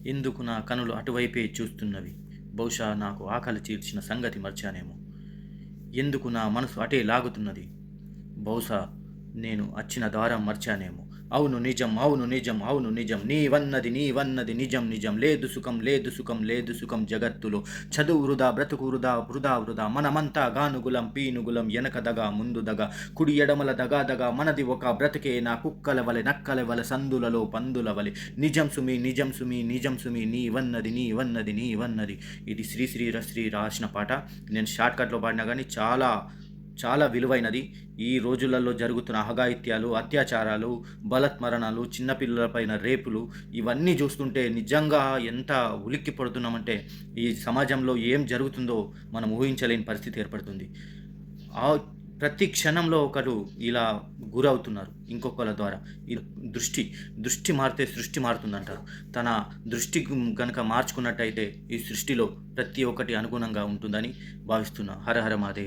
ఎందుకు నా కనులు అటువైపే చూస్తున్నవి? బహుశా నాకు ఆకలి తీర్చిన సంగతి మర్చానేమో. ఎందుకు నా మనసు అటే లాగుతున్నది? బహుశా నేను అచ్చిన దారం మర్చానేమో. అవును నిజం, అవును నిజం, అవును నిజం, నీవన్నది నీవన్నది నిజం నిజం. లేదు సుఖం, లేదు సుఖం, లేదు సుఖం జగత్తులో. చదువు వృధా, బ్రతుకు వృధా, వృధా వృధా. మనమంతా గానుగులం, పీనుగులం, ఎనక దగా ముందు దగా, కుడి ఎడమల దగా దగా. మనది ఒక బ్రతికే నా కుక్కల వలె, నక్కల వలె, సందులలో పందుల వలె. నిజం సుమి, నిజం సుమి, నిజం సుమి, నీవన్నది నీవన్నది నీవన్నది. ఇది శ్రీ రాసిన పాట. నేను షార్ట్కట్లో పాడినా కానీ చాలా చాలా విలువైనది. ఈ రోజులలో జరుగుతున్న అఘాయిత్యాలు, అత్యాచారాలు, బలత్మరణాలు, చిన్నపిల్లలపైన రేపులు, ఇవన్నీ చూస్తుంటే నిజంగా ఎంత ఉలిక్కి పడుతున్నామంటే ఈ సమాజంలో ఏం జరుగుతుందో మనం ఊహించలేని పరిస్థితి ఏర్పడుతుంది. ఆ ప్రతి క్షణంలో ఒకరు ఇలా గురవుతున్నారు ఇంకొకళ్ళ ద్వారా. ఈ దృష్టి దృష్టి మారితే సృష్టి మారుతుందంటారు. తన దృష్టి గనక మార్చుకున్నట్టయితే ఈ సృష్టిలో ప్రతి ఒక్కటి అనుగుణంగా ఉంటుందని భావిస్తున్నా. హర హర మహాదేవ్.